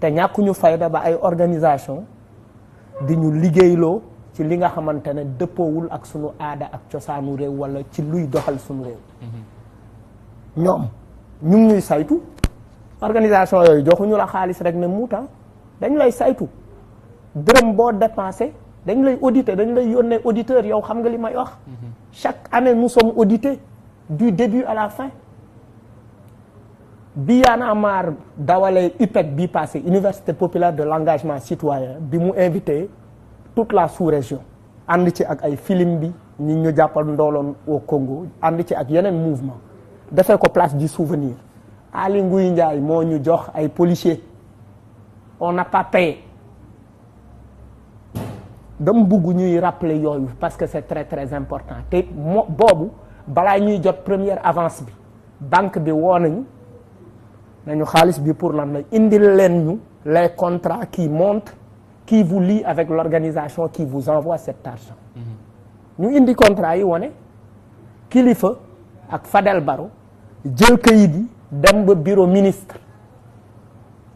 te ñàkkuñu fayda ba ay organisation di ñu liggéeyloo ci li nga xamante ne dëppoowul ak sunu aada ak cosaanu réew wala ci luy doxal sunu réew. ñoom ñu ngi ñuy saytu organisation yooyu joxuñu la xaalis rek ne muuta dañ lay saytu dërëm boo dépensé dañ lay auditer dañ lay yónnee auditeur yow xam nga li may wax. Chaque année nous sommes audités du début à la fin. bi Y'en a marre dawalee UPEC bi passé Université populaire de l'engagement citoyen bi mu invité toute la sous-région ànd ci ak ay film bi ñi ñu jàppal ndooloon au Congo ànd ci ak yeneen mouvement defee ko place du souvenir Aly Ngouille Ndiaye moo ñu jox ay policiers on n'a pas payé dama bugg ñuy rappeler yooyu parce que c'est très très important te boobu balaa ñuy jot première avance bi banque bi woo nañu xaalis bi pour lan la indil leen ñu les contrats qui montrent qui vous lie avec l'organisation qui vous envoie cet argent ñu indi contrat yi wone Kilifeu ak Fadel Barro jël kayit yi dem ba bureau ministre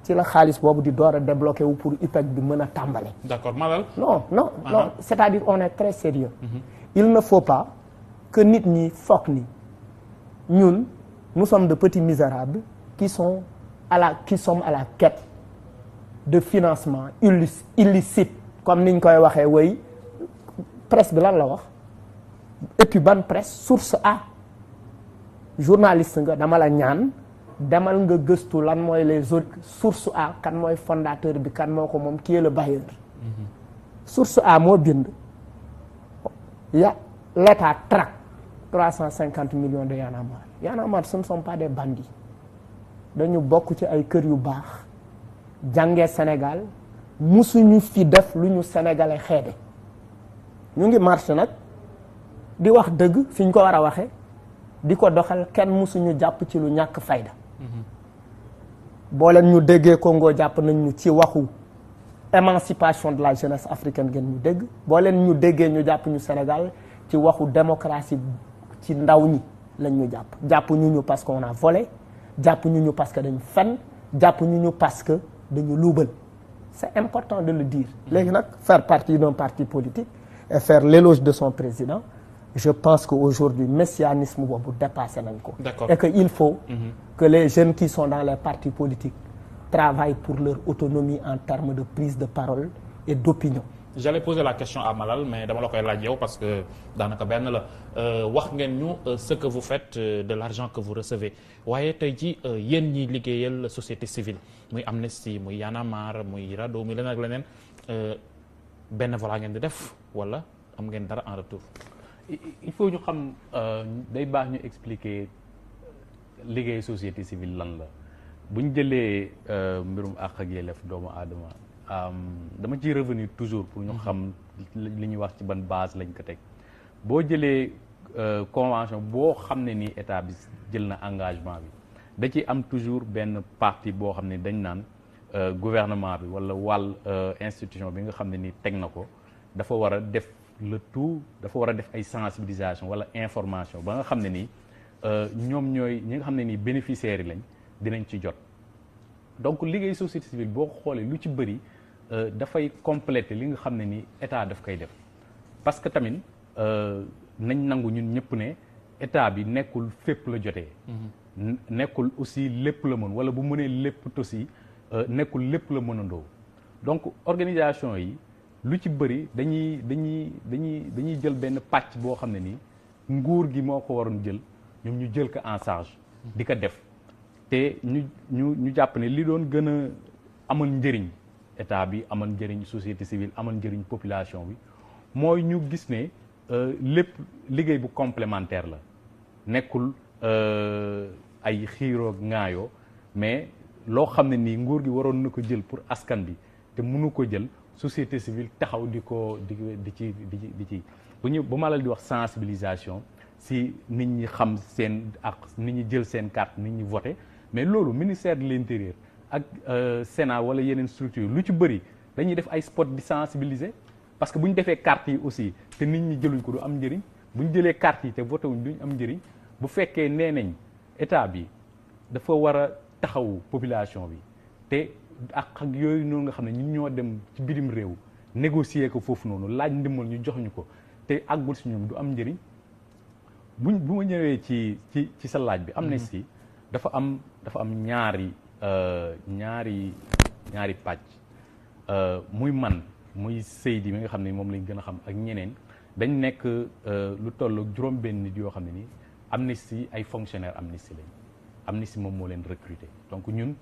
ci la xaalis boobu di door a débloqué wu pour UPEC bi mën a tàmbale. D'accord Malal. non c'est-à-dire on est très sérieux il ne faut pas que nit ñi foog ni ñun nous sommes de petits misérables qui sommes à la quête de financement illicite comme niñ koy waxee way presse bi lan la wax et puis ban presse source A journaliste nga dama la ñaan demal nga gëstu lan mooy les source A kan mooy fondateur bi kan moo ko moom qui est le bailleur source A moo bind l'État traque 350 millions de Y'en a marre Y'en a marre ce ne sont pas des bandits dañu bokk ci ay kër yu baax jàngee Sénégal musuñu fi def lu ñu sénégalais xeede ñu ngi marché nag di wax dëgg fi ñu ko war a waxee di ko doxal kenn musuñu jàpp ci lu ñàkk fayda boo leen ñu déggee Congo jàpp nañ ñu ci waxu émancipation de la jeunesse africaine ngeen ñu dégg boo leen ñu déggee ñu jàpp ñu Sénégal ci waxu démocratie ci ndaw ñi lañ ñu jàpp ñu parce qu'on a volé jàpp ñu parce que dañu fen jàpp ñu parce que dañu luubal c'est important de le dire léegi nag faire partie d'un parti politique et faire l'éloge de son président je pense qu'aujourd'hui messianisme boobu dépassé nañ ko et que il faut que les jeunes qui sont dans les partis politiques travaillent pour leur autonomie en termes de prise de parole et d'opinion. J'allais poser la question à Malal mais dama la koy laaj yow parce que daanaka benn la wax ngeen ñu ce que vous faites de l'argent que vous recevez waaye tey ji yéen ñiy liggéeyal société civile muy Amnesty muy Y'en a marre muy RADDHO muy leneen ak leneen bénévolat ngeen di def wala am ngeen dara en retour. il faut ñu xam day baax ñu expliquer liggéey société civile lan la bu ñu jëlee mbirum àq ak yelleef doomu aadama dama ciy revenir toujours pour ñu xam li ñuy wax ci ban base lañ ko teg boo jëlee convention boo xam ne nii état bi jël na engagement bi da ci am toujours benn partie boo xam ne dañ naan gouvernement bi wala wàll institution bi nga xam ne nii teg na ko dafa war a def le tout dafa war a def ay sensibilisation wala information ba nga xam ne nii ñoom ñooy ñi nga xam ne nii bénéficiaires yi lañ dinañ ci jot donc liggéey société civile boo xoolee lu ci bëri dafay compléter li nga xam ne ni état daf koy def parce que tamit nañ nangu ñun ñëpp ne état bi nekkul fépp la jotee nekkul aussi lépp la mën wala bu mënee lépp aussi nekkul lépp la mënandoo donc organisation yi lu ci bëri dañuy jël benn pàcc boo xam ne nii nguur gi moo ko waroon jël ñoom ñu jël ko en charge di ko def te ñu jàpp ne li doon gën a amal njëriñ état bi amal njëriñ société civile amal njëriñ population bi mooy ñu gis ne lépp liggéey bu complémentaire la nekkul ay xiiroog ŋaayoo mais loo xam ne nii nguur gi waroon na ko jël pour askan bi te mënu ko jël société civile taxaw di ci bu ma la di wax sensibilisation si nit ñi xam seen ak nit ñi jël seen carte nit ñi voté mais loolu ministère de l'intérieur ak Sénat wala yeneen structure lu ci bëri dañuy def ay spot di sensibiliser parce que bu ñu defee carte yi aussi te nit ñi jëluñ ko du am njëriñ bu ñu jëlee carte yi te voté wuñ duñ am njëriñ bu fekkee nee nañ état bi dafa war a taxawu population bi te ak yooyu noonu nga xam ne ñun ñoo dem ci bitim réew négocier ko foofu noonu laaj ndimbal ñu jox ñu ko te àggul si ñoom du am njëriñ bu ma ñëwee ci sa laaj bi amnistie dafa am ñaari pàcc muy man muy Seydi mi nga xam ne moom lañ gën a xam ak ñeneen dañ nekk lu toll juróom-benn nit yoo xam ne nii amnistie ay fonctionnaire amnistie lañ amnistie moom moo leen recruter donc ñun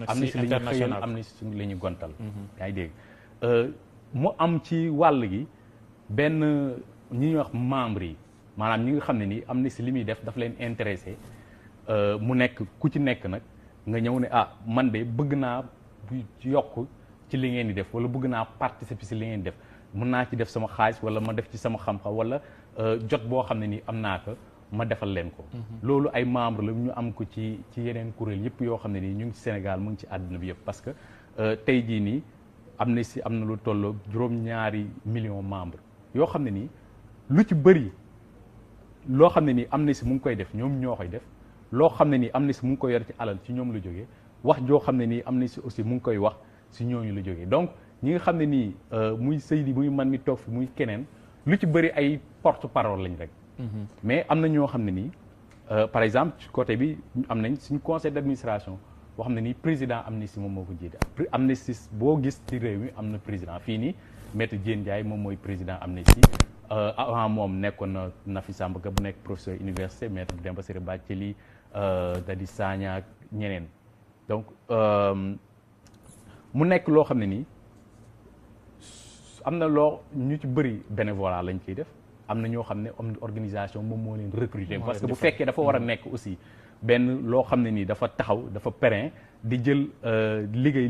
amnistie la ñu xëyal amnistie la ñu gontal yaa ngi dégg mu am ci wàll gi benn ñi ñuy wax membre yi maanaam ñi nga xam ne nii amnistie li muy def daf leen intéressé mu nekk ku ci nekk nag nga ñëw ne man de bëgg naa yokk ci li ngeen di def wala bëgg naa participer ci li ngeen di def mën naa ci def sama xaalis wala ma def ci sama xam-xam wala jot boo xam ne nii am naa ko ma defal leen ko. loolu ay membre la ñu am ko ci yeneen kuréel yëpp yoo xam ne nii ñu ngi ci Sénégal mu ngi ci àdduna bi yëpp parce que tey jii nii amnistie am na lu tolloo juróom-ñaari millions membres yoo xam ne nii lu ci bëri loo xam ne nii amnistie mu ngi koy def ñoom ñoo koy def loo xam ne nii amnistie mu ngi koy yor ci alal ci ñoom la jógee wax joo xam ne nii amnistie aussi mu ngi koy wax si ñooñu la jógee donc ñi nga xam ne nii muy Seydi muy man mi toog fi muy keneen lu ci bëri ay porte parole lañ rek. mais am na ñoo xam ne nii par exemple ci côté bi am nañ suñu conseil d'administration boo xam ne nii président amnistie moom moo ko jiite amnistie boo gis ci réew mi am na président fii nii maître Diène Ndiaye moom mooy président amnistie avant moom nekkoon na Nafi Samba Ka bu nekk professeur université maître Demba Ciré Bathily Dadi Sagna ak ñeneen donc mu nekk loo xam ne nii am na loo ñu ci bëri bénévolat lañ ciy def am na ñoo xam ne organisation moom moo leen recruter parce que bu fekkee dafa war a nekk aussi benn loo xam ne nii dafa taxaw dafa périn di jël liggéey